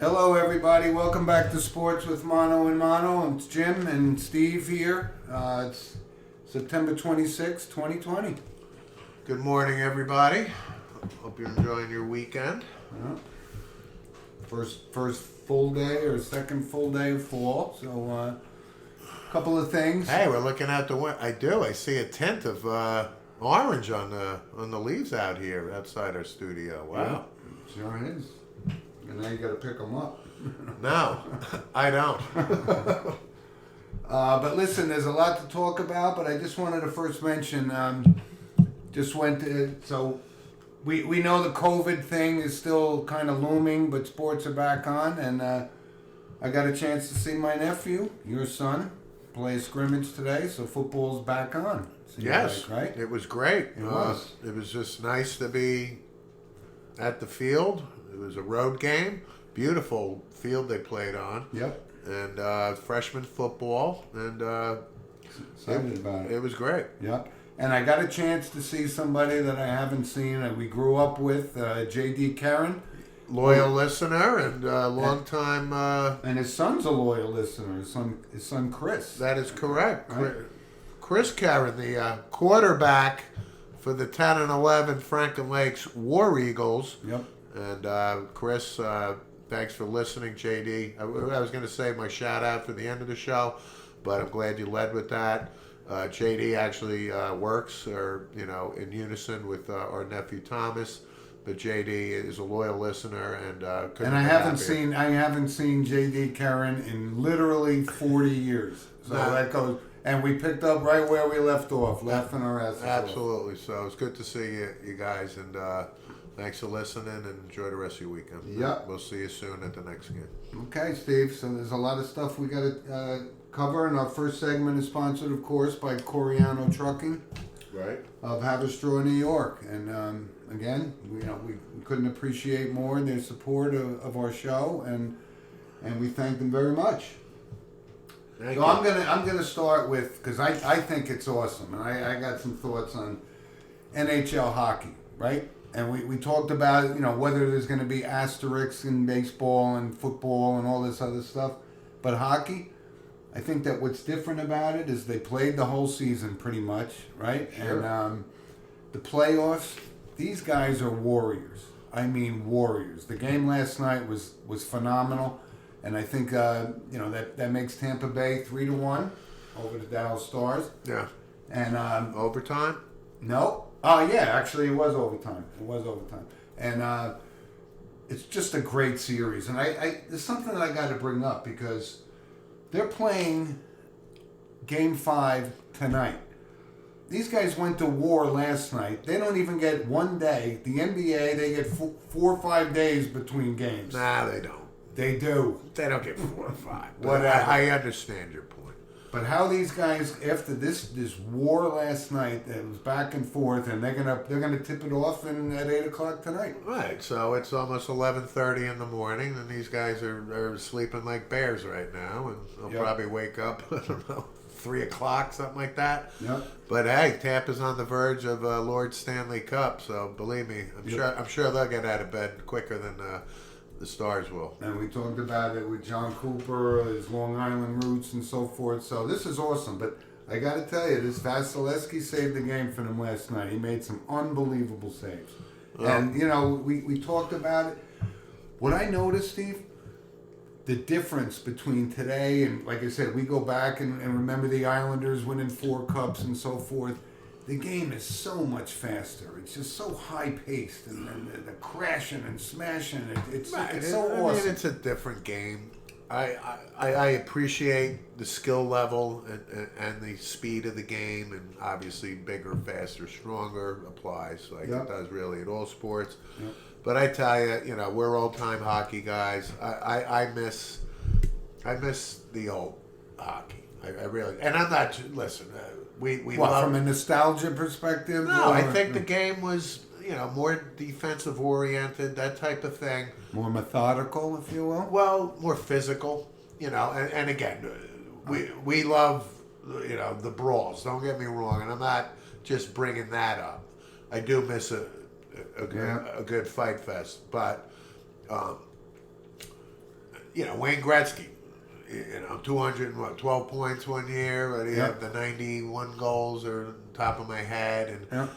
Hello, everybody. Welcome back to Sports with Mono and Mono. It's Jim and Steve here. It's September 26, 2020. Good morning, everybody. Hope you're enjoying your weekend. First full day or second full day of fall. So, a couple of things. Hey, we're looking out the window. I see a tint of orange on the leaves out here outside our studio. Wow. Yeah, sure is. And now you got to pick them up. No, I don't. But listen, there's a lot to talk about. But I just wanted to first mention. We know the COVID thing is still kind of looming, but sports are back on, and I got a chance to see my nephew, your son, play a scrimmage today. So football's back on. Yes, like, right? It was great. It was. It was just nice to be at the field. It was a road game. Beautiful field they played on. Yep. And freshman football, and Excited about it. It was great. Yep. And I got a chance to see somebody that I haven't seen that we grew up with, J.D. Karen. Loyal listener and long time. And his son's a loyal listener. His son Chris. That is correct. Right. Chris Karen, the quarterback for the 10 and 11 Franklin Lakes War Eagles. Yep. And Chris, thanks for listening, JD. I was going to say my shout out for the end of the show, but I'm glad you led with that. JD actually works, in unison with our nephew Thomas. But JD is a loyal listener, and I haven't seen JD Karen in literally 40 years. So that goes, and we picked up right where we left off, laughing our asses off. Absolutely. So it's good to see you guys, and thanks for listening, and enjoy the rest of your weekend. Yep. We'll see you soon at the next game. Okay, Steve. So there's a lot of stuff we got to cover, and our first segment is sponsored, of course, by Coriano Trucking. Right. Of Haverstraw, New York. And again, we couldn't appreciate more their support of our show, and we thank them very much. Thank So you. I'm gonna start with, because I think it's awesome, and I got some thoughts on NHL hockey, right? And we talked about whether there's going to be asterisks in baseball and football and all this other stuff, but hockey. I think that what's different about it is they played the whole season pretty much, right? Sure. And the playoffs, these guys are warriors. I mean warriors. The game last night was phenomenal, and I think that makes Tampa Bay 3-1 over the Dallas Stars. Yeah. And Overtime? no, oh yeah, actually it was overtime. And it's just a great series. And I there's something that I got to bring up because they're playing Game 5 tonight. These guys went to war last night. They don't even get 1 day. The NBA, they get 4 or 5 days between games. Nah, they don't. They do. They don't get 4 or 5. But Whatever. I understand your point. But how these guys, after this war last night, that was back and forth, and they're gonna tip it off at 8:00 tonight. Right, so it's almost 11:30 in the morning, and these guys are sleeping like bears right now, and they'll Yep. probably wake up, I don't know, 3 o'clock, something like that. Yep. But hey, Tampa's on the verge of Lord Stanley Cup, so believe me, I'm sure they'll get out of bed quicker than the Stars will. And we talked about it with John Cooper, his Long Island roots, and so forth. So this is awesome. But I got to tell you, this Vasilevsky saved the game for them last night. He made some unbelievable saves. And, we talked about it. What I noticed, Steve, the difference between today and, like I said, we go back and remember the Islanders winning 4 cups and so forth. The game is so much faster. It's just so high-paced, and the crashing and smashing. It's so awesome. I mean, it's a different game. I appreciate the skill level and the speed of the game, and obviously bigger, faster, stronger applies like it does really in all sports. Yep. But I tell you, we're old-time hockey guys. I miss the old hockey. I really, and I'm not. Listen, we love, from a nostalgia perspective? No, or, I think the game was more defensive oriented, that type of thing. more methodical, if you will. Well, more physical, and again, we love the brawls. Don't get me wrong, and I'm not just bringing that up. I do miss a good fight fest, but Wayne Gretzky, 212 points one year, but he had the 91 goals or top of my head, and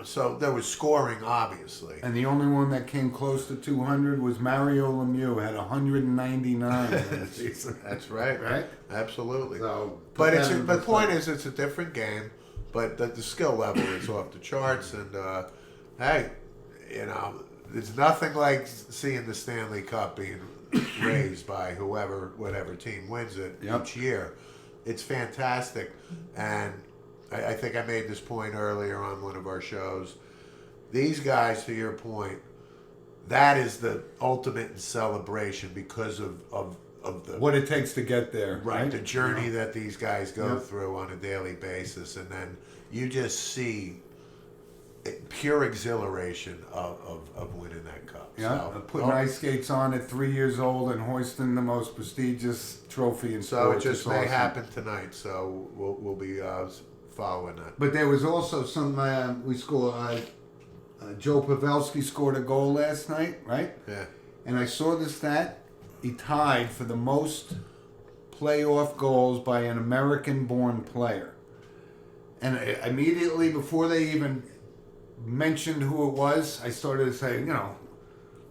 so there was scoring, obviously. And the only one that came close to 200 was Mario Lemieux, had 199 in the season. That's right. Right? Absolutely. So, but the point is, it's a different game, but the skill level is off the charts, and hey, there's nothing like seeing the Stanley Cup being raised by whatever team wins it each year. It's fantastic, and I think I made this point earlier on one of our shows. These guys, to your point, that is the ultimate celebration because of the what it takes to get there, right? The journey that these guys go through on a daily basis, and then you just see pure exhilaration of winning that cup. Yeah, putting ice skates on at 3 years old and hoisting the most prestigious trophy in sports. So it just may happen tonight. So we'll be following that. But there was also some we scored. Joe Pavelski scored a goal last night, right? Yeah. And I saw the stat. He tied for the most playoff goals by an American-born player. And immediately before they even mentioned who it was, I started to say,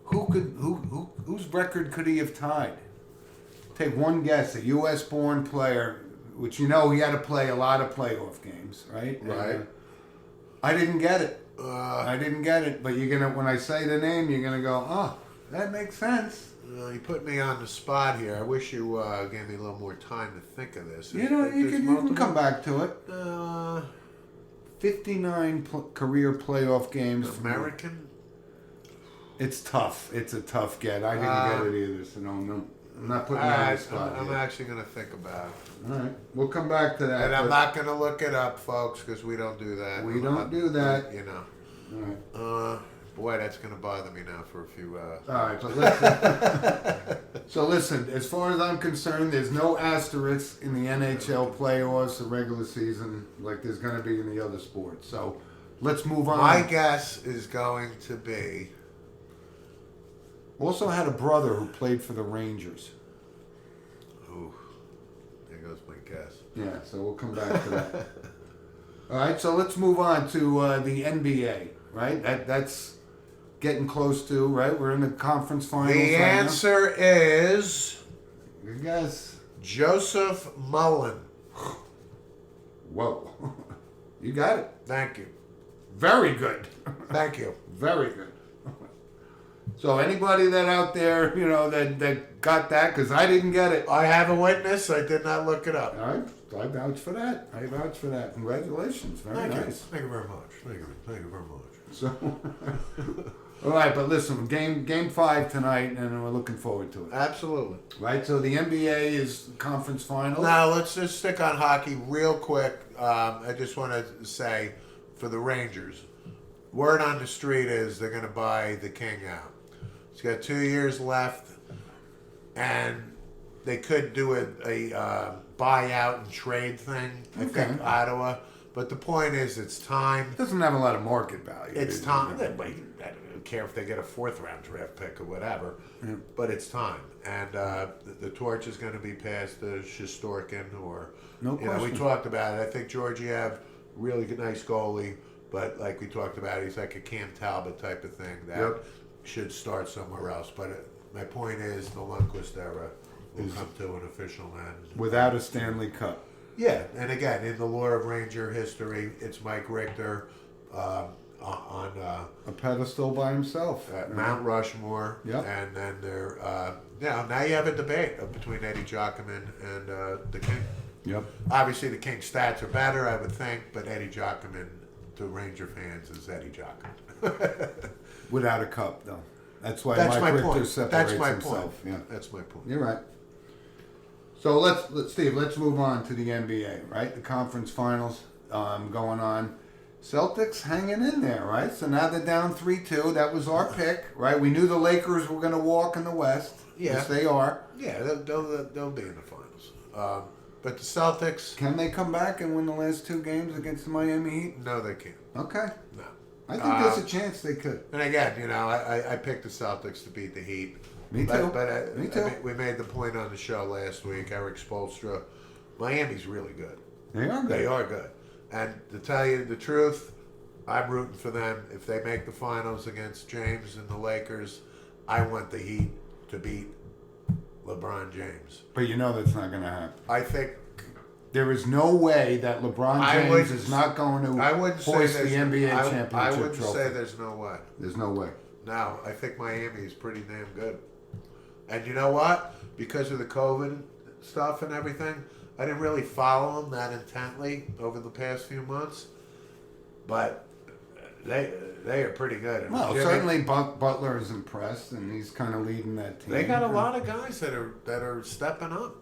whose record could he have tied? Take one guess. A U.S.-born player, which he had to play a lot of playoff games, right? Right. And, I didn't get it. I didn't get it. But when I say the name, you're gonna go, oh, that makes sense. You put me on the spot here. I wish you gave me a little more time to think of this. You can come back to it. 59 career playoff games. American? It's tough. It's a tough get. I didn't get it either, so no, I'm not putting you on the spot. I'm actually going to think about it. All right. We'll come back to that. And I'm not going to look it up, folks, because we don't do that. We don't do that. All right. Boy, that's going to bother me now for a few All right, so listen. So listen, as far as I'm concerned, there's no asterisk in the NHL playoffs, the regular season, like there's going to be in the other sports. So let's move on. My guess is going to be... Also had a brother who played for the Rangers. Ooh, there goes my guess. Yeah, so we'll come back to that. All right, so let's move on to the NBA, right? That's getting close to, right? We're in the conference finals. The answer is... Good guess. Joseph Mullen. Whoa. You got it. Thank you. Very good. Thank you. Very good. So anybody that out there, that got that, because I didn't get it. I have a witness. I did not look it up. All right. I vouch for that. Congratulations. Very nice. Thank you very much. Thank you very much. So, all right, but listen, game 5 tonight, and we're looking forward to it. Absolutely. Right, so the NBA is conference finals. Now, let's just stick on hockey real quick. I just want to say, for the Rangers, word on the street is they're going to buy the King out. He's got 2 years left, and they could do a buyout and trade thing, I think, Ottawa. But the point is, it's time. It doesn't have a lot of market value. It's time. I don't care if they get a 4th-round draft pick or whatever, but it's time. And the torch is going to be passed to Shesterkin, or no question. We talked about it. I think Georgiev, really nice goalie, but like we talked about, he's like a Cam Talbot type of thing that should start somewhere else. But my point is, the Lundqvist era will come to an official end without a Stanley Cup. Yeah, and again, in the lore of Ranger history, it's Mike Richter on a pedestal by himself, Mount Rushmore, and then now you have a debate between Eddie Jockman and the King. Yep. Obviously, the King's stats are better, I would think, but Eddie Jockman to Ranger fans is Eddie Jockman. Without a cup, though. That's why That's Mike my Richter point. separates That's my himself. point. Yeah, that's my point. You're right. So let's move on to the NBA, right? The conference finals going on. Celtics hanging in there, right? So now they're down 3-2. That was our pick, right? We knew the Lakers were going to walk in the West. Yeah. Yes, they are. Yeah, they'll be in the finals. But the Celtics... Can they come back and win the last 2 games against the Miami Heat? No, they can't. Okay. No. I think there's a chance they could. And again, I picked the Celtics to beat the Heat. Me too. Me too. I mean, we made the point on the show last week. Eric Spoelstra, Miami's really good. They are good. They are good. And to tell you the truth, I'm rooting for them. If they make the finals against James and the Lakers, I want the Heat to beat LeBron James. But you know that's not going to happen. I think there is no way that LeBron James is not going to hoist the NBA championship I wouldn't trophy. say there's no way. There's no way. No, I think Miami is pretty damn good. And you know what? Because of the COVID stuff and everything, I didn't really follow them that intently over the past few months. But they are pretty good. And Well, Jimmy, certainly Butler is impressed, and he's kind of leading that team. they got a lot of guys that are stepping up.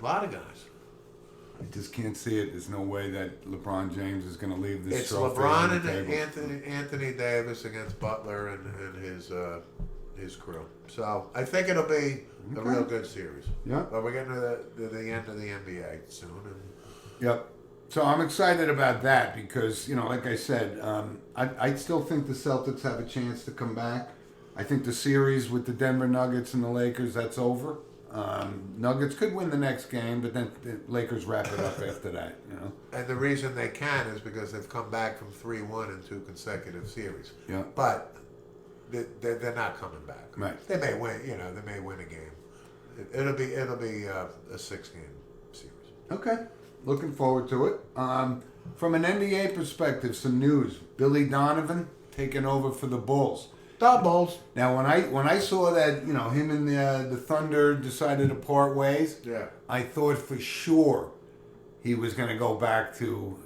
A lot of guys. I just can't see it. There's no way that LeBron James is going to leave this It's trophy LeBron on the and table. Anthony Davis against Butler and his crew. So I think it'll be a real good series. Yeah. But we're getting to the end of the NBA soon. And Yep. So I'm excited about that because, like I said, I still think the Celtics have a chance to come back. I think the series with the Denver Nuggets and the Lakers, that's over. Nuggets could win the next game, but then the Lakers wrap it up after that, And the reason they can is because they've come back from 3-1 in 2 consecutive series. Yeah. But they're not coming back. Right. They may win. They may win a game. It'll be a 6-game series. Okay. Looking forward to it. From an NBA perspective, some news. Billy Donovan taking over for the Bulls. Doubles. Now, when I saw that, him and the Thunder decided to part ways, Yeah. I thought for sure he was going to go back to,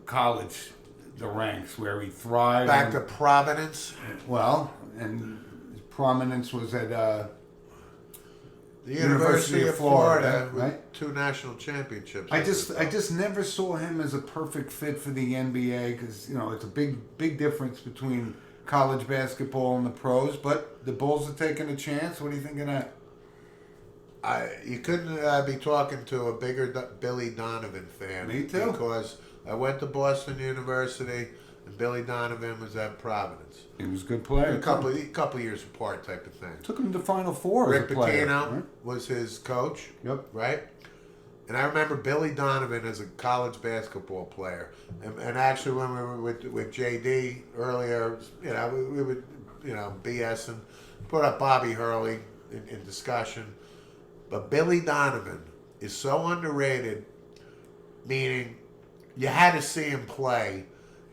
college, the ranks where he thrived. Back to Providence. Well, and his prominence was at The University of Florida, with right? 2 national championships. I just never saw him as a perfect fit for the NBA because it's a big difference between college basketball and the pros. But the Bulls are taking a chance. What do you think of that? You couldn't be talking to a bigger Billy Donovan fan. Me too. Because I went to Boston University and Billy Donovan was at Providence. He was a good player. A couple years apart, type of thing. Took him to Final Four Rick as a player. Pitino Right? was his coach. Yep. Right. And I remember Billy Donovan as a college basketball player. And actually, when we were with JD earlier, we would, BSing, put up Bobby Hurley in discussion. But Billy Donovan is so underrated, meaning you had to see him play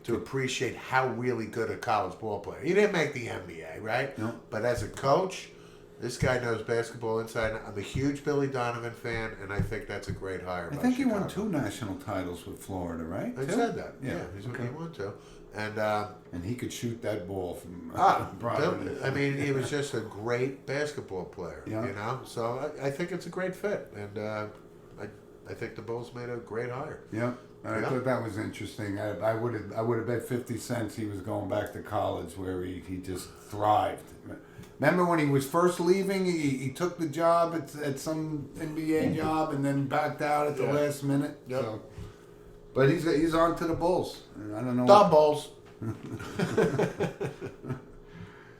to appreciate how really good a college ball player. He didn't make the NBA, right? No. But as a coach, this guy knows basketball inside. I'm a huge Billy Donovan fan, and I think that's a great hire. I by think he won Chicago. 2 national titles with Florida, right? I 2? said that. Yeah. He Okay. won 2. And And he could shoot that ball from Bill, I mean, he was just a great basketball player. Yeah. So I think it's a great fit, and I think the Bulls made a great hire. Yeah. I Yeah. thought that was interesting. I would have bet 50 cents he was going back to college where he just thrived. Remember when he was first leaving, he took the job at some NBA job and then backed out at the Yeah. last minute. Yep. So, but he's on to the Bulls. I don't know. The Bulls.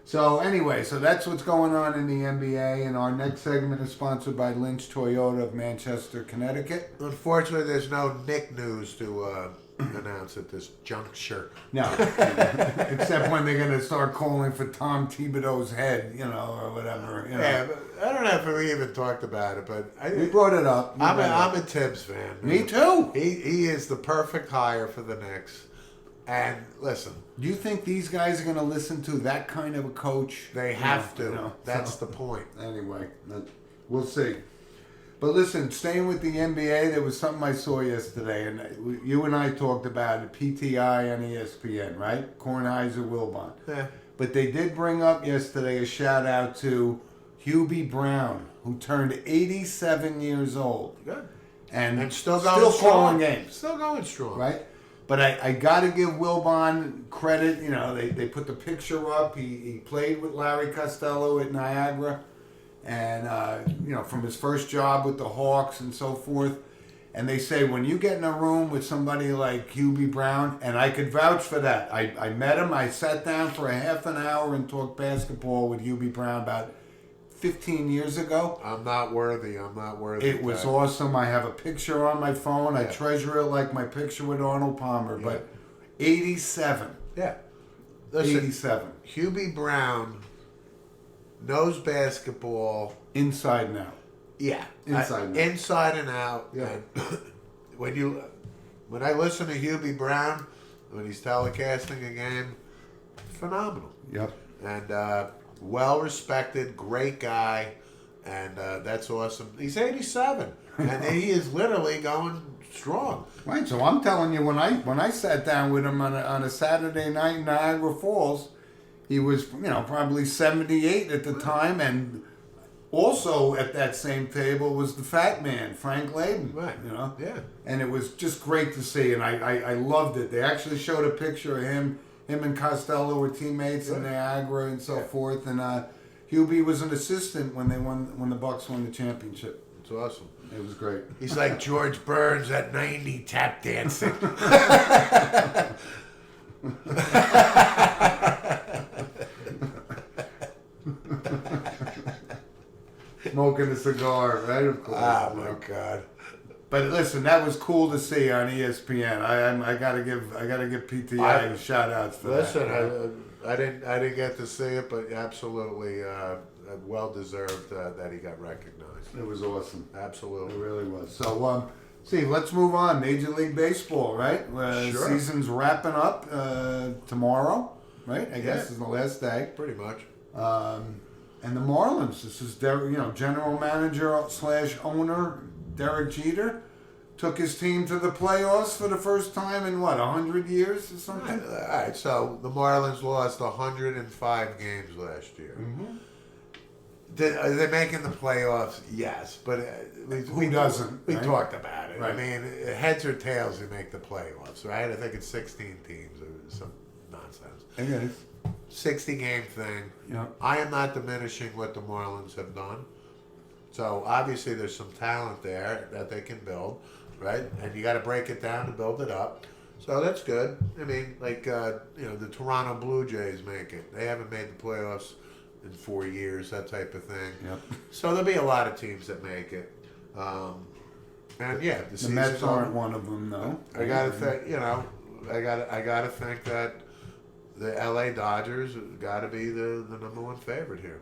So anyway, so that's what's going on in the NBA, and our next segment is sponsored by Lynch Toyota of Manchester, Connecticut. Unfortunately, there's no Nick news to announce at this juncture. No, except when they're going to start calling for Tom Thibodeau's head, or whatever. Yeah, but I don't know if we even talked about it, but We brought it up. I'm a Tibbs fan. Me too. He is the perfect hire for the Knicks. And listen, Do you think these guys are going to listen to that kind of a coach? they have to. That's the point. Anyway, we'll see. But listen, staying with the NBA, there was something I saw yesterday, and you and I talked about it, PTI on ESPN, right? Kornheiser, Wilbon. Yeah. But they did bring up yesterday a shout out to Hubie Brown, who turned 87 years old. Good. And Still going strong. calling games. Still going strong. Right? But I got to give Wilbon credit. They put the picture up. He played with Larry Costello at Niagara. And, from his first job with the Hawks and so forth. And they say when you get in a room with somebody like Hubie Brown, and I could vouch for that. I met him. I sat down for a half an hour and talked basketball with Hubie Brown about 15 years ago. I'm not worthy. I'm not worthy. It was awesome. I have a picture on my phone. I Yeah. treasure it like my picture with Arnold Palmer. Yeah. But 87. Yeah. Listen, 87. Hubie Brown knows basketball. Inside and out. Yeah, Inside and out. inside and out. Yeah. And when I listen to Hubie Brown when he's telecasting a game, phenomenal. Yep. And well respected, great guy, and that's awesome. He's 87, and he is literally going strong. Right, so I'm telling you, when I sat down with him on a Saturday night in Niagara Falls, he was probably 78 at the time, and also at that same table was the fat man, Frank Layden. Right. Yeah. And it was just great to see, and I loved it. They actually showed a picture of him. Him and Costello were teammates in Niagara and so forth, and Hubie was an assistant when the Bucks won the championship. It's awesome. It was great. He's like George Burns at 90 tap dancing. Smoking a cigar, right? Of course. Oh my God. But listen, that was cool to see on ESPN. I gotta give PTI shout outs for Listen, that. I didn't get to see it, but absolutely well deserved that he got recognized. It was awesome. It Absolutely. really was. So, see, let's move on. Major League Baseball, right? Sure. Season's wrapping up tomorrow, right? I guess is the last day. Pretty much. And the Marlins. This is general manager / owner Derek Jeter took his team to the playoffs for the first time in 100 years or something. All right, so the Marlins lost 105 games last year. Mm-hmm. Are they making the playoffs? Yes, but Who doesn't, We right? talked about it. Right. I mean, heads or tails, who make the playoffs, right? I think it's 16 teams or some nonsense. It is. 60 game thing. Yeah. I am not diminishing what the Marlins have done. So obviously there's some talent there that they can build, right? And you got to break it down to build it up. So that's good. I mean, like the Toronto Blue Jays make it. They haven't made the playoffs in 4 years, that type of thing. Yep. So there'll be a lot of teams that make it. And yeah, The Mets aren't one of them, though. I gotta think. I gotta think that the LA Dodgers got to be the number one favorite here.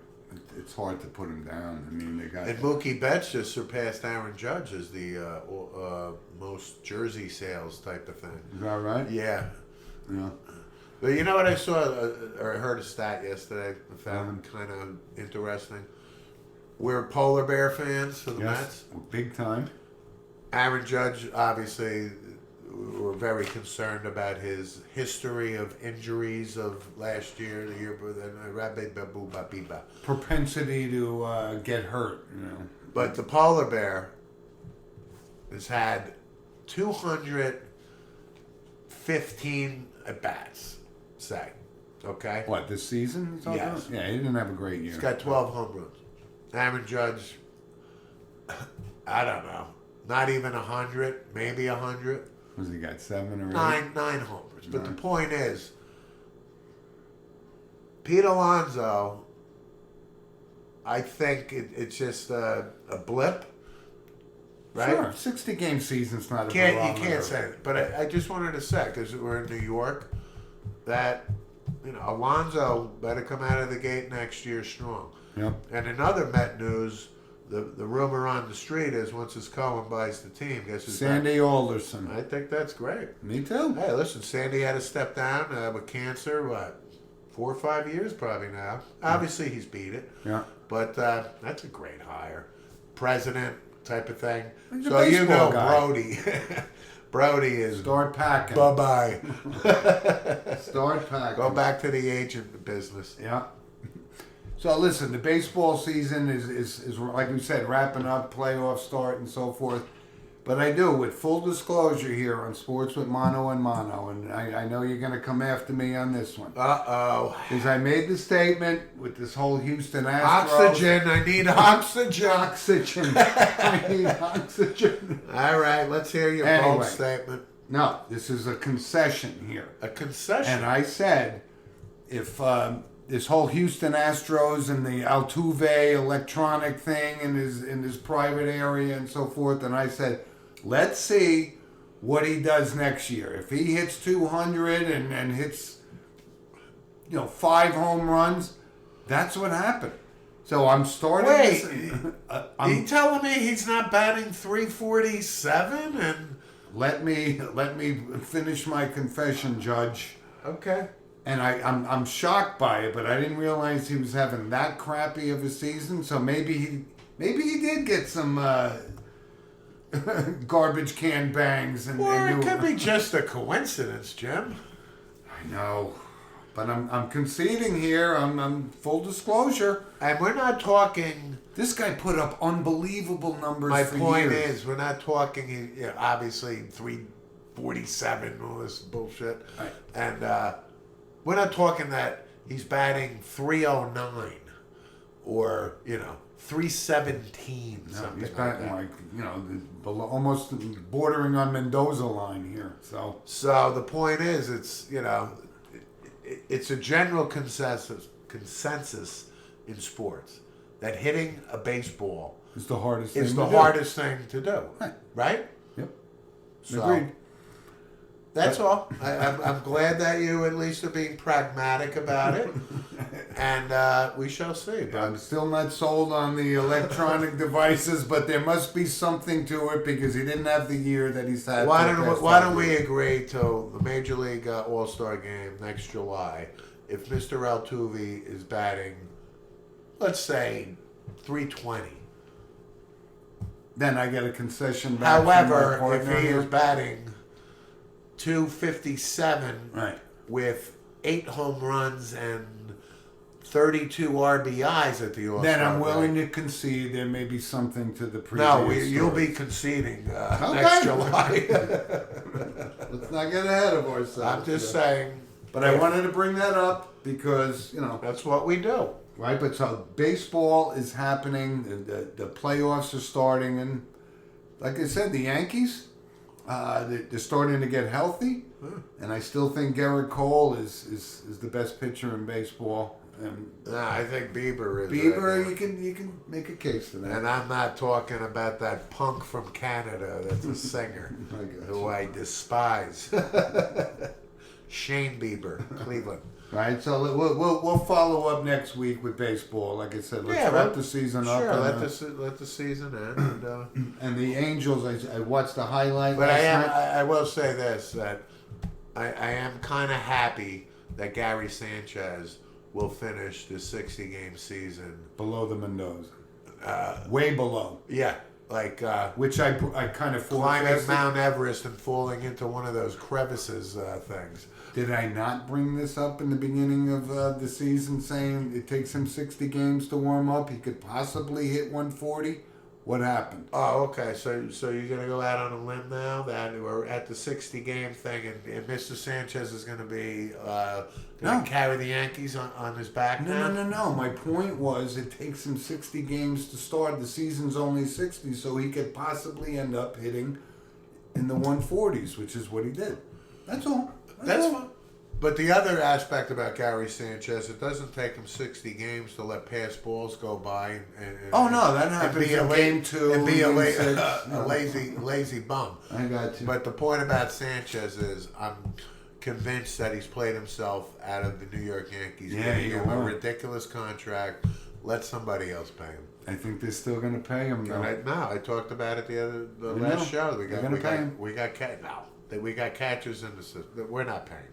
It's hard to put them down. I mean, they got. And Mookie Betts just surpassed Aaron Judge as the most jersey sales type of thing. Is that right? Yeah. Yeah. But you know what I saw, or I heard a stat yesterday I found kind of interesting? We're polar bear fans for the Mets. Big time. Aaron Judge, obviously, we're very concerned about his history of injuries of last year, the year before, Propensity to get hurt, But the polar bear has had 215 at bats, say. Okay? What, this season? You're talking Yes. about? Yeah, he didn't have a great year. He's got 12 home runs. Aaron Judge, I don't know, not even 100, maybe 100. Was he got 7 or 8? Nine homers. But the point is, Pete Alonso, I think it's just a blip, right? Sure, 60-game season's not a You barometer. can't say it. But I just wanted to say, because we're in New York, that Alonso better come out of the gate next year strong. Yep. And in other Met news, the rumor on the street is once his Cohen buys the team, guess who's Sandy Alderson. back? I think that's great. Me too. Hey, listen, Sandy had to step down with cancer, 4 or 5 years probably now. Obviously, he's beat it. Yeah. But that's a great hire. President type of thing. He's a So you baseball know guy. Brody. Brody is Start packing. bye-bye. Start packing. Go back to the agent business. Yeah. So listen, the baseball season is like we said, wrapping up, playoffs start and so forth. But I do, with full disclosure here on Sports with Mono and Mono, and I know you're going to come after me on this one. Uh-oh. Because I made the statement with this whole Houston Astros. Oxygen. I need oxygen. Oxygen. I need oxygen. All right, let's hear your Anyway. bold statement. No, this is a concession here. A concession. And I said, if this whole Houston Astros and the Altuve electronic thing in his private area and so forth, and I said, let's see what he does next year. If he hits 200 and hits, 5 home runs, that's what happened. So I'm starting. Wait, I'm, you telling me he's not batting 347 and? let me finish my confession, Judge. Okay. And I'm shocked by it, but I didn't realize he was having that crappy of a season. So maybe he did get some garbage can bangs Or it could be just a coincidence, Jim. I know, but I'm conceding here. I'm full disclosure. And we're not talking. This guy put up unbelievable numbers. My for point years. is, we're not talking. Obviously 347, all this bullshit, Right. and we're not talking that he's batting 309 or 317. No, something he's like batting that. below, almost bordering on Mendoza line here. So the point is, it's a general consensus in sports that hitting a baseball It's the hardest. is thing the to do. hardest thing to do, Right. right? Yep. So, Agreed. That's all. I'm glad that you at least are being pragmatic about it, and we shall see. But I'm still not sold on the electronic devices, but there must be something to it because he didn't have the year that he's had. why for the past don't 5 we years. agree till the Major League All-Star game next July? If Mr. Altuve is batting, let's say 320. Then I get a concession back. However, from my if partner he here. is batting 257 Right. with 8 home runs and 32 RBIs at the All-Star Then I'm break. willing to concede there may be something to the previous. No, you'll story. be conceding Okay. next July. Let's not get ahead of ourselves. I'm just here. saying. But I wanted to bring that up because That's what we do. right. But so baseball is happening. The playoffs are starting, and like I said, the Yankees. They're starting to get healthy, and I still think Garrett Cole is the best pitcher in baseball. And Nah, I think Bieber is. Bieber, right now. you can make a case for that. And I'm not talking about that punk from Canada that's a singer I got who you. I despise. Shane Bieber, Cleveland. Right, so we'll follow up next week with baseball. Like I said, let's wrap the season up. Sure, and, let the season end. and the Angels, I watched the highlight But last night. I will say this, that I am kind of happy that Gary Sanchez will finish the 60-game season. Below the Mendoza. Way below. Yeah, like Which I kind of climbing forecasted. Mount Everest and falling into one of those crevices things. Did I not bring this up in the beginning of the season, saying it takes him 60 games to warm up? He could possibly hit 140. What happened? Oh, okay. So you're gonna go out on a limb now that we're at the 60-game thing, and Mr. Sanchez is gonna be gonna No. carry the Yankees on his back now. No. My point was it takes him 60 games to start. The season's only 60, so he could possibly end up hitting in the 140s, which is what he did. That's all. That's all. fine. But the other aspect about Gary Sanchez, it doesn't take him 60 games to let pass balls go by. And Oh, no, that and happens be a in la- game 2. And be game a 6. No. lazy bum. I got you. But the point about Sanchez is I'm convinced that he's played himself out of the New York Yankees. Yeah, Giving you him a are. ridiculous contract. Let somebody else pay him. I think they're still going to pay him, though. I talked about it the I last know. show. They're gonna pay him. We got catchers in the system. We're not paying him.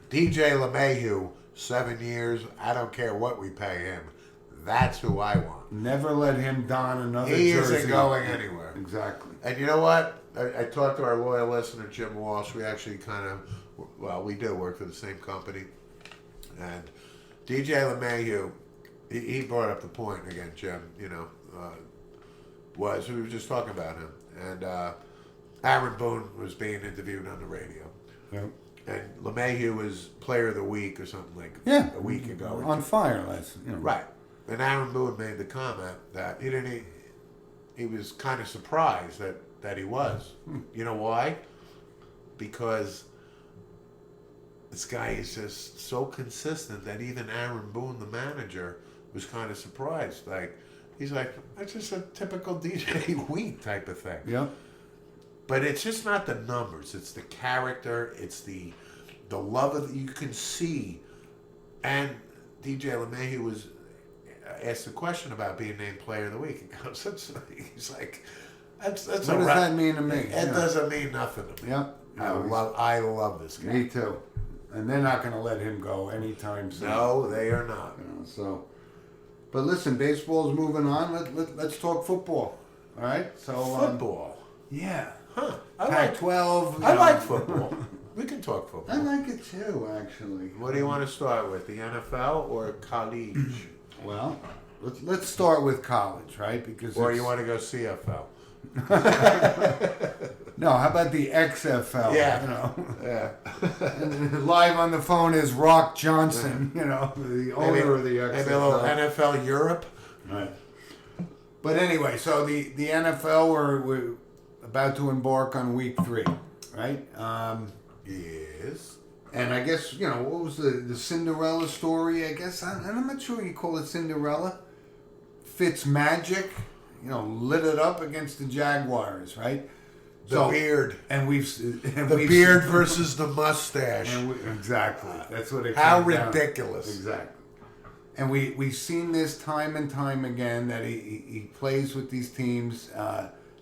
DJ LeMahieu, 7 years. I don't care what we pay him. That's who I want. Never let him don another He jersey. isn't going anywhere. Exactly. And you know what? I talked to our loyal listener, Jim Walsh. We actually we do work for the same company. And DJ LeMahieu, he brought up the point again, Jim, we were just talking about him. And Aaron Boone was being interviewed on the radio. Yep. And LeMahieu was Player of the Week or something like Yeah. a week ago. On fire last. Right. And Aaron Boone made the comment that he was kind of surprised that he was. You know why? Because this guy is just so consistent that even Aaron Boone, the manager, was kind of surprised. Like, he's like, that's just a typical DJ Week type of thing. Yep. But it's just not the numbers. It's the character. It's the love of you can see. And DJ LeMahieu was asked a question about being named Player of the Week. He goes, he's like, that's what does that mean to me? It doesn't mean nothing to me. Yep. I love this guy. Me too. And they're not going to let him go anytime soon. No, they are not. So, but listen, baseball's moving on. Let's talk football. All right. So Football. Yeah. Huh. I Pac-12. like football. We can talk football. I like it too, actually. What do you want to start with, the NFL or college? Well, let's start with college, right? Because Or you want to go CFL? No, how about the XFL? Yeah. You know? Yeah. And live on the phone is Rock Johnson, you know, the owner of the XFL. Maybe a little NFL Europe. Right. But anyway, so the NFL, we're about to embark on week 3, right? Yes. And I guess, you know, what was the Cinderella story, I guess? I'm not sure you call it Cinderella. Fitzmagic, you know, lit it up against the Jaguars, right? The beard. And The beard versus the mustache. Exactly. That's what it How came down to. ridiculous. Exactly. And we've seen this time and time again that he plays with these teams,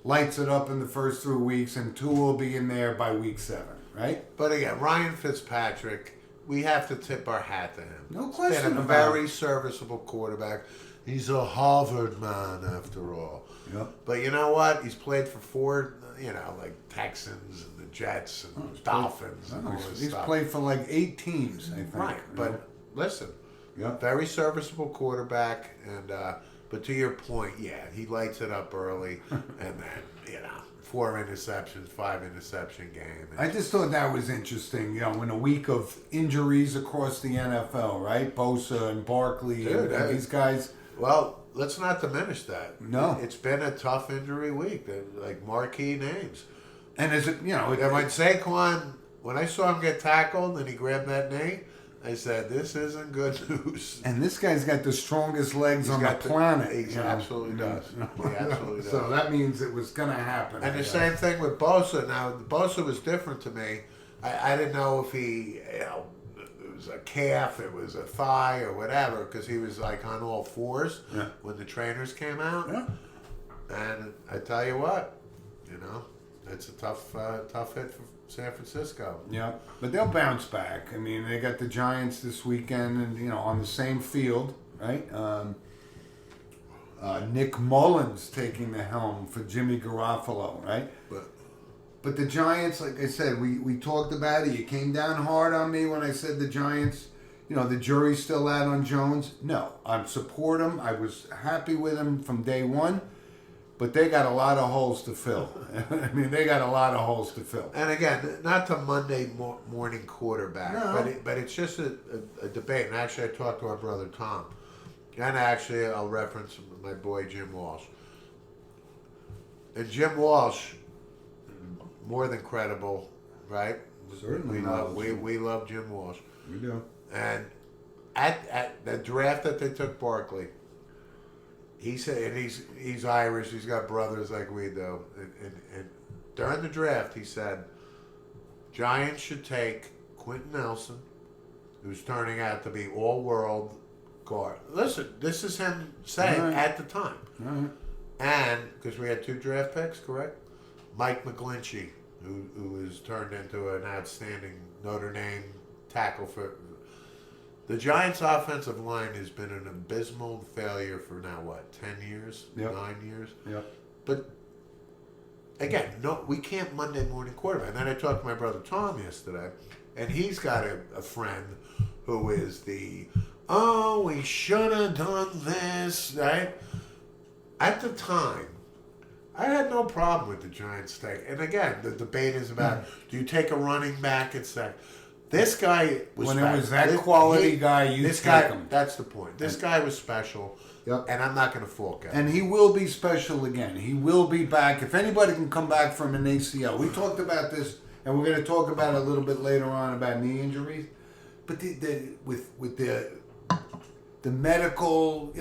lights it up in the first 3 weeks, and 2 will be in there by week 7, right? But again, Ryan Fitzpatrick, we have to tip our hat to him. No He's question been a about very serviceable quarterback. He's a Harvard man, after all. Yep. But you know what? He's played for 4, you know, like Texans and the Jets and Dolphins and all this He's stuff. played for like 8 teams, I think. Right, you know? but listen, Yep. very serviceable quarterback, and but to your point, yeah, he lights it up early, and then 4 interceptions, 5 interception game. I just thought that was interesting, you know, in a week of injuries across the NFL, right? Bosa and Barkley and these guys. Well, let's not diminish that. No. It's been a tough injury week, like marquee names. And is it, you know, And when Saquon, when I saw him get tackled and he grabbed that knee, I said, this isn't good news. and this guy's got the strongest legs on the planet. He you know? absolutely does. He absolutely does. So that means it was going to happen. And the same thing with Bosa. Now, Bosa was different to me. I didn't know if he, it was a calf, it was a thigh, or whatever, because he was like on all 4s when the trainers came out. Yeah. And I tell you what, it's a tough hit for San Francisco. Yeah, but they'll bounce back. I mean, they got the Giants this weekend, and on the same field, right? Nick Mullins taking the helm for Jimmy Garoppolo, right? But the Giants, like I said, we talked about it. You came down hard on me when I said the Giants. The jury's still out on Jones. No, I support him. I was happy with him from day one. But they got a lot of holes to fill. I mean, they got a lot of holes to fill. And again, not the Monday morning quarterback, No. but it's just a debate. And actually, I talked to our brother Tom. And actually, I'll reference my boy Jim Walsh. And Jim Walsh, more than credible, right? Certainly We love Jim Walsh. We do. And at the draft that they took Barkley, he said, and he's Irish, he's got brothers like we do. And during the draft, he said, Giants should take Quentin Nelson, who's turning out to be all-world guard. Listen, this is him saying at the time. All right. And, because we had 2 draft picks, correct? Mike McGlinchey, who has turned into an outstanding Notre Dame tackle for... The Giants' offensive line has been an abysmal failure for now, 10 years? Yep. 9 years? Yep. But, again, no, we can't Monday morning quarterback. And then I talked to my brother Tom yesterday, and he's got a friend who is we should have done this, right? At the time, I had no problem with the Giants take. And again, the debate is about do you take a running back at second? This guy was When special. it was that quality guy, you this take guy, him. That's the point. This guy was special. Yep. And I'm not going to fork out. And he will be special again. He will be back. If anybody can come back from an ACL, we talked about this, and we're going to talk about it a little bit later on about knee injuries. But with the medical,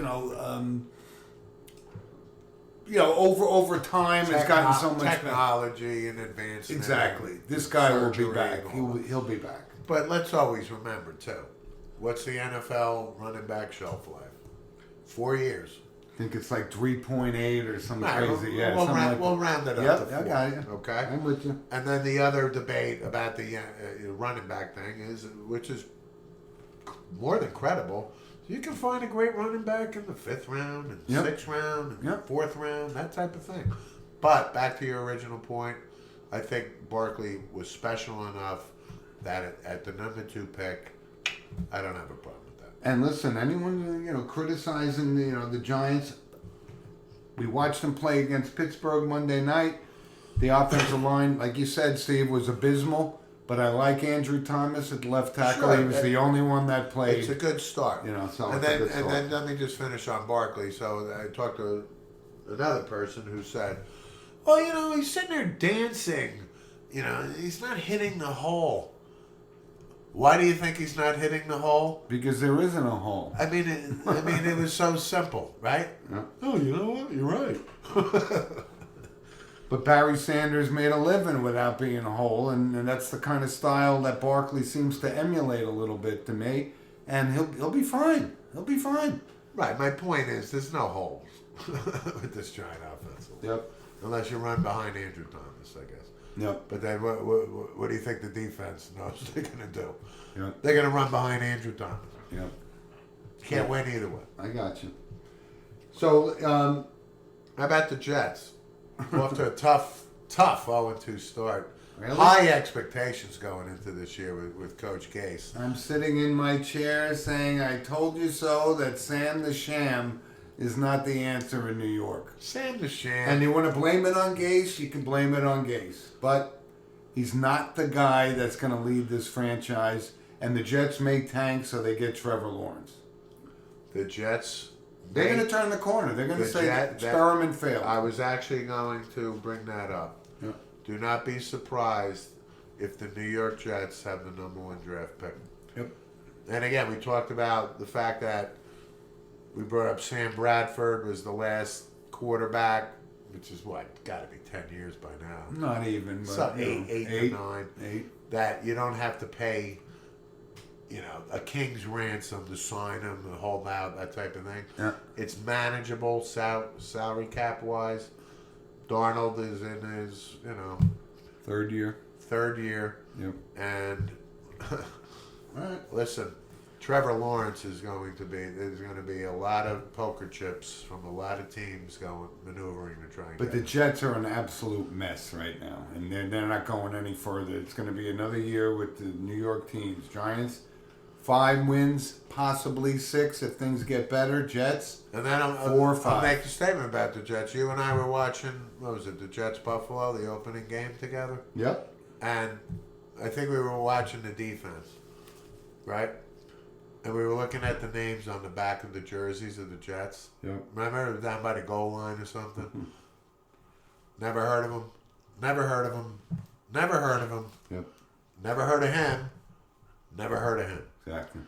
over time has gotten so much technology and advancement. Exactly. This guy will be surgery back. and all He'll be back. But let's always remember too, what's the NFL running back shelf life? 4 years. I think it's like 3.8 or something Right, crazy. we'll round it up to 4. I got you. Okay. I'm with you. And then the other debate about the running back thing is, which is more than credible. You can find a great running back in the 5th round, and 6th round, and 4th round, that type of thing. But back to your original point, I think Barkley was special enough that at the number 2 pick, I don't have a problem with that. And listen, anyone criticizing the Giants, we watched them play against Pittsburgh Monday night. The offensive line, like you said, Steve, was abysmal. But I like Andrew Thomas at left tackle. Sure, he was the only one that played. It's a good start. So and it's a good then start. let me just finish on Barkley. So I talked to another person who said, "Well, he's sitting there dancing. He's not hitting the hole." Why do you think he's not hitting the hole? Because there isn't a hole. I mean, it was so simple, right? Yeah. Oh, you know what? You're right. But Barry Sanders made a living without being a hole, and that's the kind of style that Barkley seems to emulate a little bit to me. And he'll be fine. He'll be fine. Right. My point is, there's no holes with this Giant offense. Yep. Unless you run behind Andrew Thomas, I guess. Yep. But then what do you think the defense knows they're going to do? Yep. They're going to run behind Andrew Thomas. Yep. Can't win either way. I got you. So, How about the Jets? Off to a tough 0-2 start. Really? High expectations going into this year with Coach Gase. I'm sitting in my chair saying, I told you so, that Sam the Sham is not the answer in New York. Sam the Sham. And you want to blame it on Gase, you can blame it on Gase. But he's not the guy that's going to lead this franchise. And the Jets may tank, so they get Trevor Lawrence. The Jets. They're going to turn the corner. They're going to say the experiment failed. I was actually going to bring that up. Yeah. Do not be surprised if the New York Jets have the number 1 draft pick. Yep. And again, we talked about the fact that we brought up Sam Bradford was the last quarterback, which is got to be 10 years by now. Not even. But, So 8 to 9. 8. That you don't have to pay, a king's ransom to sign him, to hold out, that type of thing. Yeah. It's manageable salary cap wise. Darnold is in his, 3rd year. 3rd year. Yep. And All right. listen, Trevor Lawrence there's going to be a lot of poker chips from a lot of teams maneuvering to try and But get the him. Jets are an absolute mess right now, and they're not going any further. It's going to be another year with the New York teams. Giants, 5 wins, possibly 6 if things get better. Jets, And then 4 or 5. I'll make a statement about the Jets. You and I were watching, the Jets Buffalo, the opening game together. Yep. And I think we were watching the defense, right? And we were looking at the names on the back of the jerseys of the Jets. Yep. Remember, it was down by the goal line or something. Never heard of him. Never heard of him. Never heard of him. Yep. Never heard of him. Never heard of him. Exactly.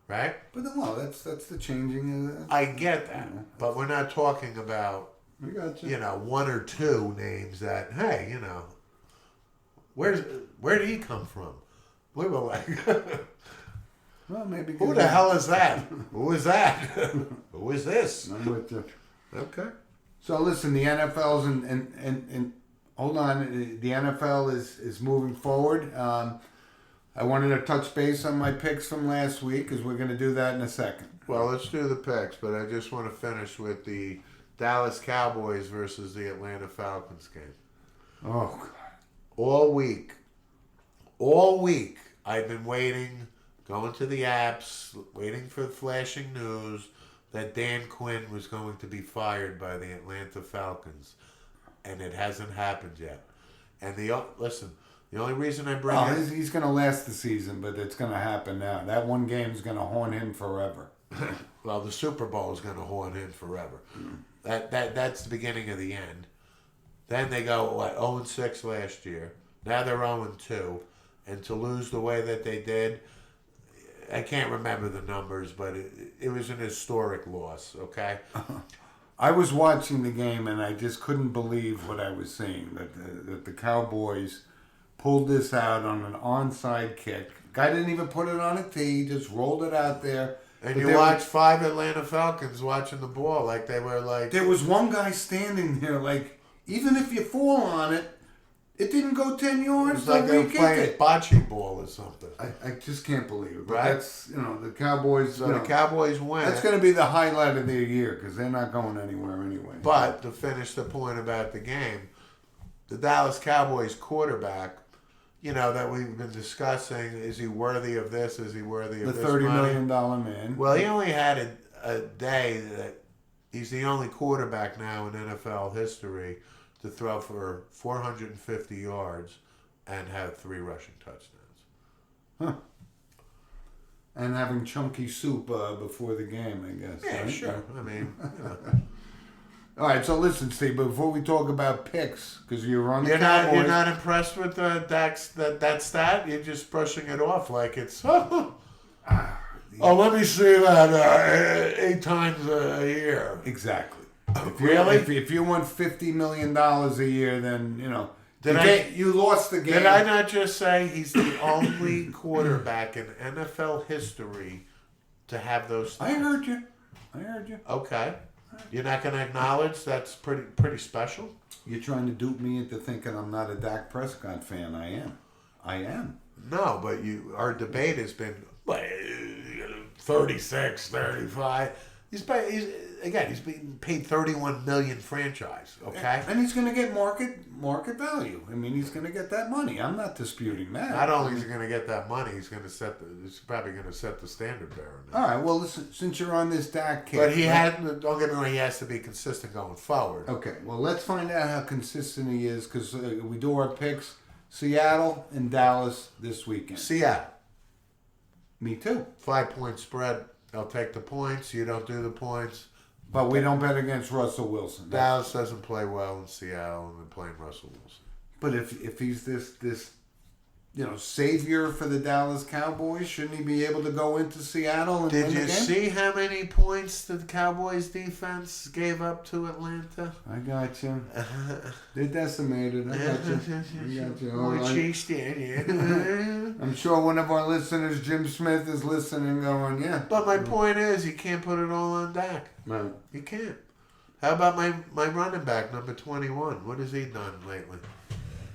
Right? But well, that's the changing. I get that, but we're not talking about I got you. 1 or 2 names that where did he come from? We were like, Well, maybe. who the hell is that? Who is that? Who is this? I'm with you. Okay. So listen, the NFL's and hold on, the NFL is moving forward. I wanted to touch base on my picks from last week because we're going to do that in a second. Well, let's do the picks, but I just want to finish with the Dallas Cowboys versus the Atlanta Falcons game. Oh, God. All week, I've been waiting, going to the apps, waiting for the flashing news that Dan Quinn was going to be fired by the Atlanta Falcons. and it hasn't happened yet. And listen, the only reason I bring Oh, it, he's going to last the season, but it's going to happen now. That one game is going to haunt him forever. well, the Super Bowl is going to haunt him forever. That's the beginning of the end. Then they go 0-6 last year. Now they're 0-2, and to lose the way that they did, I can't remember the numbers, but it was an historic loss. Okay. I was watching the game, and I just couldn't believe what I was seeing. That the Cowboys pulled this out on an onside kick. Guy didn't even put it on a tee; just rolled it out there. And But you watch 5 Atlanta Falcons watching the ball like they were like. There was one guy standing there, like, even if you fall on it, it didn't go 10 It yards. was like they were re-kick playing it. bocce ball or something. I just can't believe it. But Right. that's, the Cowboys. So the Cowboys win. That's going to be the highlight of their year because they're not going anywhere anyway. But to finish the point about the game, the Dallas Cowboys quarterback, that we've been discussing, is he worthy of this? Is he worthy the of this $30 money? million man. Well, he only had a day that he's the only quarterback now in NFL history to throw for 450 yards and have 3 rushing touchdowns. Huh. And having chunky soup before the game, I guess. Yeah, right? sure. I mean, All right, so listen, Steve, before we talk about picks, because you're on the you're Cowboys. not impressed with Dak's that stat. You're just brushing it off like it's. Oh, let me see that 8 times a year. Exactly. Really? If you want $50 million a year, then, Did you lost the game. Did I not just say he's the only quarterback in NFL history to have those? I heard you. Okay, you're not going to acknowledge that's pretty special. You're trying to dupe me into thinking I'm not a Dak Prescott fan. I am. No, but our debate has been 36, 35. He's being paid $31 million franchise. Okay, And he's going to get market value. I mean, he's going to get that money. I'm not disputing that. not only is he going to get that money, he's probably going to set the standard bearer now. All right. Well, listen. Since you're on this Dak kick, But don't get me wrong, he has to be consistent going forward. Okay. Well, let's find out how consistent he is because we do our picks. Seattle and Dallas this weekend. Seattle, Me too. 5-point spread. I'll take the points. You don't do the points. But we don't bet against Russell Wilson. Dallas doesn't play well in Seattle, and they're playing Russell Wilson. But if he's this savior for the Dallas Cowboys, shouldn't he be able to go into Seattle and Did win the you game? see how many points the Cowboys defense gave up to Atlanta? I got you. They decimated. I got you. All Boy, right. Chase Daniel. I'm sure one of our listeners, Jim Smith, is listening going, yeah. But my point is, you can't put it all on Dak. Right. You can't. How about my running back, number 21? What has he done lately?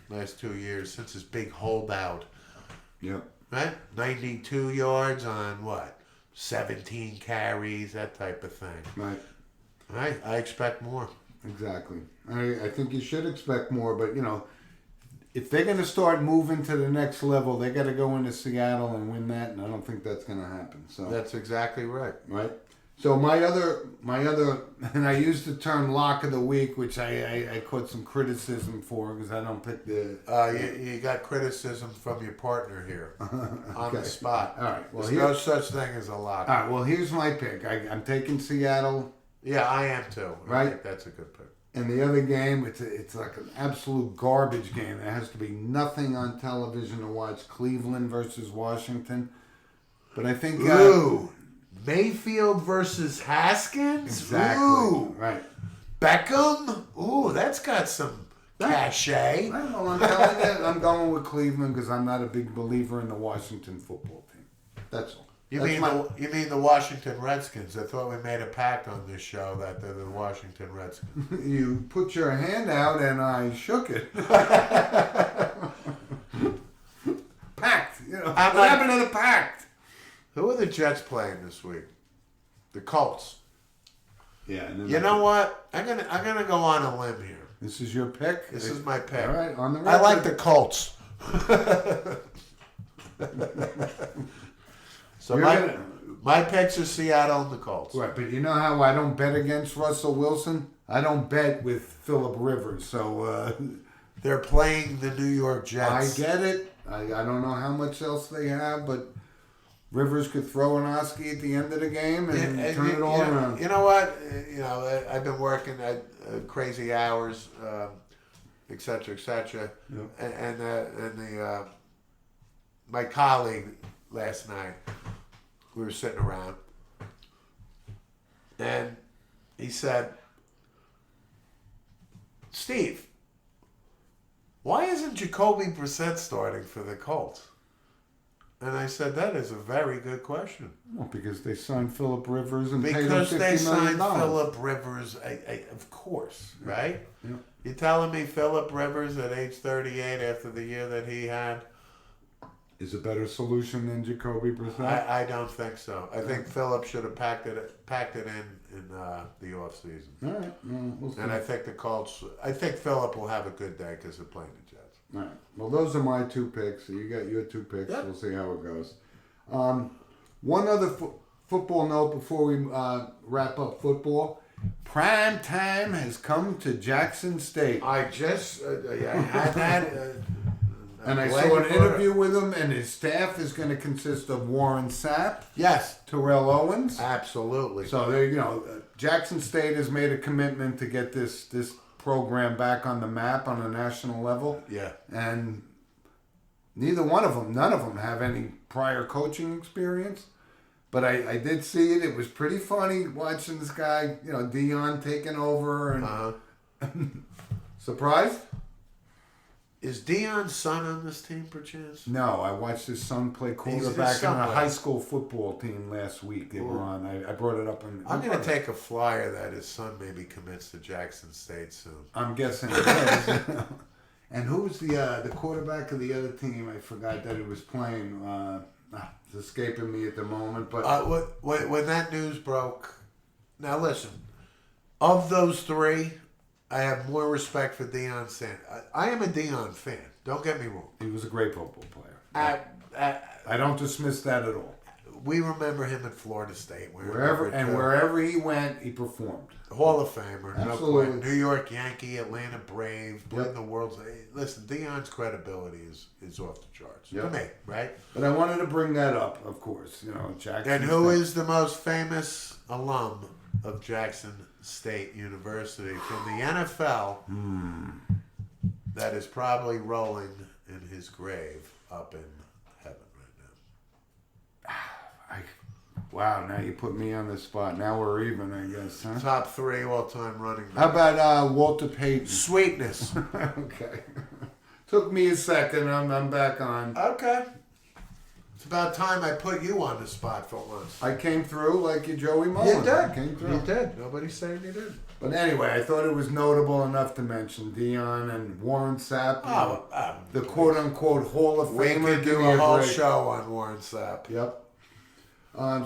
Last 2 years since his big holdout. Yep. Right? 92 yards on what? 17 carries, that type of thing. Right. Right? I expect more. Exactly. I think you should expect more, but if they're going to start moving to the next level, they got to go into Seattle and win that, and I don't think that's going to happen. So That's exactly right. right. So my other, and I used the term lock of the week, which I caught some criticism for because I don't pick the. You got criticism from your partner here on the spot. All right. Well, There's no such thing as a lock. all right. Well, here's my pick. I'm taking Seattle. Yeah, I am too. I Right. think that's a good pick. And the other game, it's like an absolute garbage game. There has to be nothing on television to watch. Cleveland versus Washington. But I think Ooh. Mayfield versus Haskins? exactly Ooh. right. Beckham? Ooh, that's got some cachet. Well, I'm telling you, I'm going with Cleveland because I'm not a big believer in the Washington football team. That's all. You That's mean the Washington Redskins? I thought we made a pact on this show that they're the Washington Redskins. You put your hand out and I shook it. Pact. What happened to the pact? Who are the Jets playing this week? The Colts. Yeah. And then You know what? I'm gonna go on a limb here. This is your pick? This is my pick. All right, on the record. I like the Colts. So You're my picks are Seattle and the Colts. Right, but you know how I don't bet against Russell Wilson? I don't bet with Phillip Rivers, so They're playing the New York I Jets. get it. I don't know how much else they have, but Rivers could throw an Oski at the end of the game and turn it all around. You know what? I've been working at crazy hours, et cetera, et cetera. Yep. And the my colleague last night, we were sitting around, and he said, "Steve, why isn't Jacoby Brissett starting for the Colts?" And I said, that is a very good question. Well, because they signed Phillip Rivers and paid him Because $50 they million. signed Phillip Rivers, of course, right? Yeah. You telling me Phillip Rivers at age 38 after the year that he had? Is a better solution than Jacoby Brissett? I don't think so. I think Phillip should have packed it in the off season. All right. Well, we'll see. And I think the Colts. I think Phillip will have a good day because they're playing the Jets. All right. Well, those are my two picks. So you got your two picks. Yep. We'll see how it goes. One other football note before we wrap up football. Prime time has come to Jackson State. I just I had that. And I glad saw you an brought it interview with him, and his staff is going to consist of Warren Sapp, Yes, Terrell Owens. absolutely. So there, Jackson State has made a commitment to get this program back on the map on a national level, Yeah. and none of them have any prior coaching experience. But I did see it. It was pretty funny watching this guy, Dion taking over and surprised. Is Dion's son on this team, perchance? No, I watched his son play His quarterback son on a plays. high school football team last week. They were on. I brought it up. I'm going to take a flyer that his son maybe commits to Jackson State soon. I'm guessing it is. And who was the quarterback of the other team? I forgot that he was playing. It's escaping me at the moment. But When that news broke, now listen, of those three, I have more respect for Deion Sanders. I am a Deion fan. Don't get me wrong. he was a great football player. I don't dismiss that at all. We remember him at Florida State. Wherever he went, he performed. Hall of Famer. Absolutely. No question. New York Yankee, Atlanta Brave, played the world's. Listen, Deion's credibility is off the charts. Yep. To me, right? But I wanted to bring that up, of course. Jackson. And who State. is the most famous alum of Jackson State University from the NFL that is probably rolling in his grave up in heaven right Wow, now you put me on the spot. Now we're even, I guess, huh? now? Top 3 all-time running How back. about Walter Payton? Sweetness. Okay. Took me a second. I'm back on. Okay. It's about time I put you on the spot for once. I came through like you, Joey Mullen. I came through. You did. Nobody's saying you didn't. But anyway, I thought it was notable enough to mention Dion and Warren Sapp. The quote-unquote Hall of We Famer. could Give do me a whole break. show on Warren Sapp. Yep.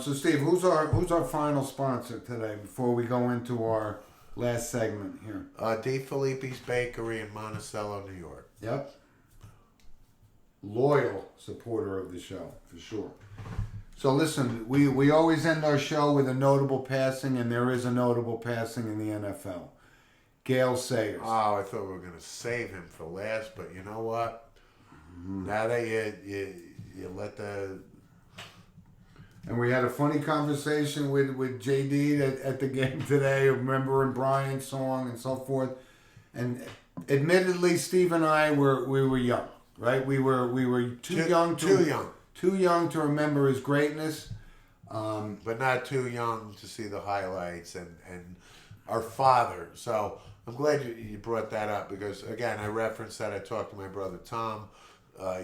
So Steve, who's our final sponsor today before we go into our last segment here? D. Filippi's Bakery in Monticello, New York. Yep. Loyal supporter of the show, for sure. So listen, we always end our show with a notable passing, and there is a notable passing in the NFL. Gale Sayers. Oh, I thought we were going to save him for last, but you know what? Now that you let the... And we had a funny conversation with JD at the game today, remembering Brian's song and so forth. And admittedly, Steve and I we were young, right? We were too young to remember his greatness. But not too young to see the highlights and our father. So I'm glad you brought that up because, again, I referenced that. I talked to my brother Tom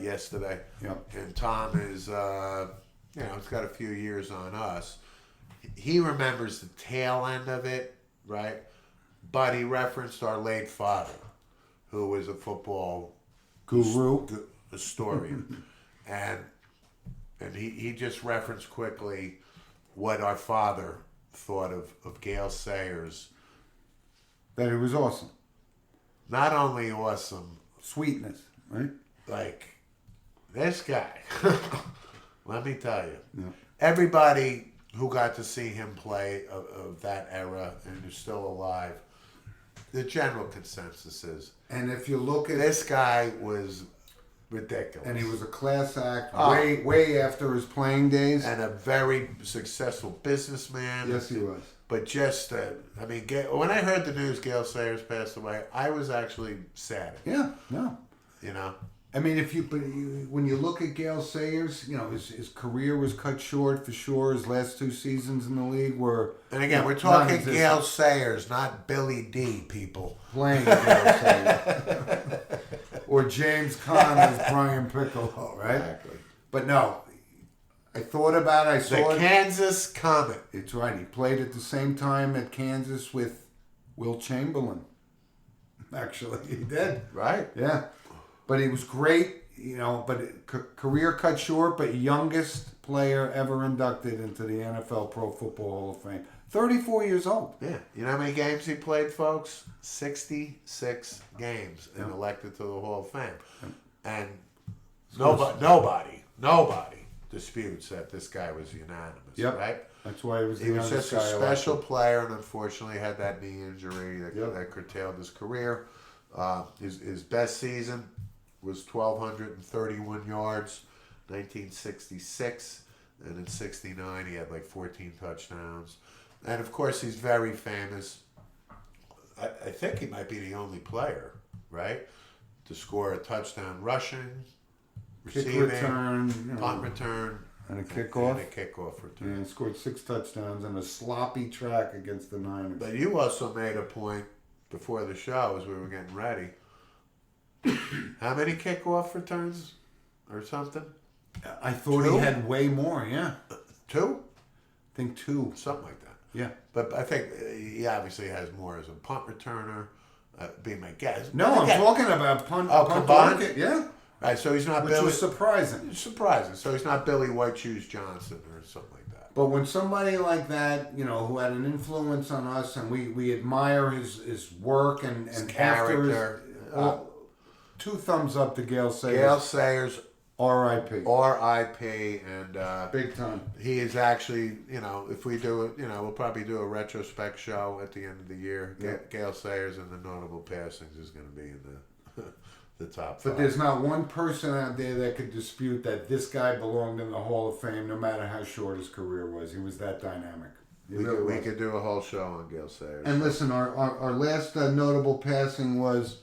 yesterday. Yep. And Tom is... it's got a few years on us. He remembers the tail end of it, right? But he referenced our late father, who was a football Guru. historian. and he just referenced quickly what our father thought of Gale Sayers. That it was awesome. Not only awesome, Sweetness, right? like, this guy... Let me tell you, Yeah. everybody who got to see him play of that era and is still alive the general consensus is And if you look at this guy was ridiculous. and he was a class act Oh. way after his playing days. and a very successful businessman. Yes, he was. But just, when I heard the news Gale Sayers passed away, I was actually sad. Yeah, no. You know? I mean, when you look at Gale Sayers, you know, his career was cut short for sure. His last 2 seasons in the league were. And again, we're talking non-existent. Gale Sayers, not Billy D, people. Playing Gale Sayers. Or James Conn as Brian Piccolo, right? Exactly. But no, I thought about it. I saw The it. Kansas Comet. It's right. He played at the same time at Kansas with Will Chamberlain. Actually, he did. Right? Yeah. But he was great, you know, but career cut short, but youngest player ever inducted into the NFL Pro Football Hall of Fame. 34 years old. Yeah. You know how many games he played, folks? 66 games and Yeah. elected to the Hall of Fame. And So- nobody disputes that this guy was unanimous, Yep. right? That's why he was the He was youngest just a guy special elected. player, and unfortunately had that knee injury that, Yep. that curtailed his career. His best season was 1,231 yards, 1966, and in '69 he had like 14 touchdowns. And of course, he's very famous. I think he might be the only player, right, to score a touchdown rushing, Kick receiving, return, you know, punt return, and a kickoff. and a kickoff return. And he scored 6 touchdowns on a sloppy track against the Niners. But you also made a point before the show as we were getting ready. How many kickoff returns or something? I thought 2? he had way more, yeah. 2? I think 2. Something like that. Yeah. But I think he obviously has more as a punt returner, be my guess. No, But I'm again, talking about punt combined? block it, yeah. Right, so he's not Which Billy. was surprising. It's surprising. So he's not Billy White Shoes Johnson or something like that. But when somebody like that, you know, who had an influence on us, and we admire his work and Character. after his, 2 thumbs up to Gale Sayers. Gale Sayers, R.I.P. R.I.P. And Big time. he is actually, you know, if we do it, you know, we'll probably do a retrospect show at the end of the year. Yeah. Gale Sayers and the notable passings is going to be in the top 5. But there's not one person out there that could dispute that this guy belonged in the Hall of Fame, no matter how short his career was. He was that dynamic. He we really could was. do a whole show on Gale Sayers. And listen, our last notable passing was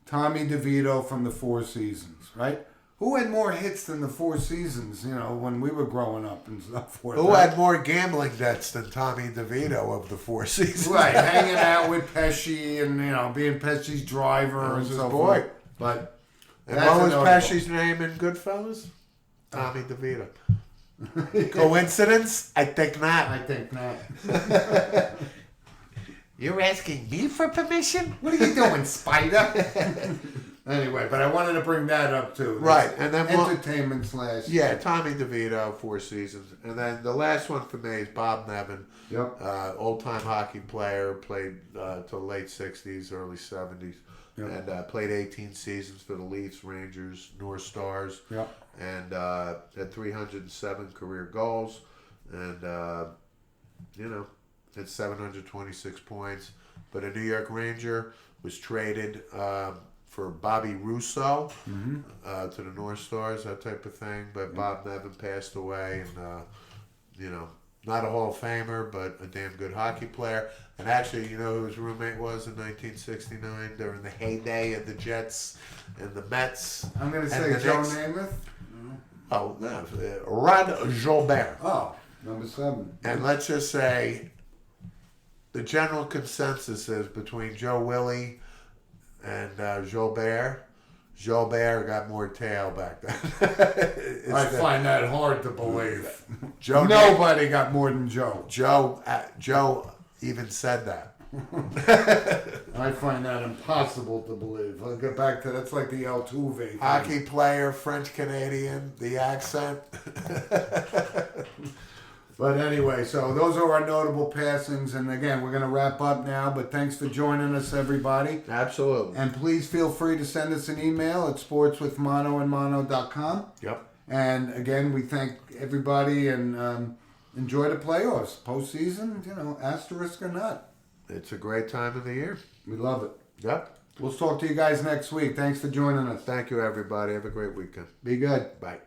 Tommy DeVito from the Four Seasons, right? Who had more hits than the Four Seasons, you know, when we were growing up and stuff? Who had more gambling debts than Tommy DeVito of the Four Seasons? Right, hanging out with Pesci and, you know, being Pesci's driver That and was his so boy. forth. But And that's what was a notable. Pesci's name in Goodfellas? Tommy DeVito. Coincidence? I think not. I think not. You're asking me for permission? What are you doing, Spider? Anyway, but I wanted to bring that up too. Right, and then we'll- entertainment slash. Yeah, Tommy DeVito, Four Seasons. And then the last one for me is Bob Nevin. Yep. Old-time hockey player, played till late 60s, early 70s. Yep. And played 18 seasons for the Leafs, Rangers, North Stars. Yep. And had 307 career goals. And, had 726 points. But a New York Ranger, was traded for Bobby Russo to the North Stars, that type of thing. But Bob Nevin passed away, and not a Hall of Famer, but a damn good hockey player. And actually, you know who his roommate was in 1969 during the heyday of the Jets and the Mets. I'm going to and say the Joe Knicks. Namath. Oh, no, Rod Jobert. Oh, number 7. And let's just say the general consensus is between Joe Willie and Jobert. Jobert got more tail back then. I find that hard to believe. Joe Nobody got more than Joe. Joe even said that. I find that impossible to believe. I'll get back to that's like the Altuve thing. Hockey player, French Canadian, the accent. But anyway, so those are our notable passings. And again, we're going to wrap up now. But thanks for joining us, everybody. Absolutely. And please feel free to send us an email at sportswithmonoandmono.com. Yep. And again, we thank everybody and enjoy the playoffs. Postseason, asterisk or not. It's a great time of the year. We love it. Yep. We'll talk to you guys next week. Thanks for joining us. Thank you, everybody. Have a great weekend. Be good. Bye.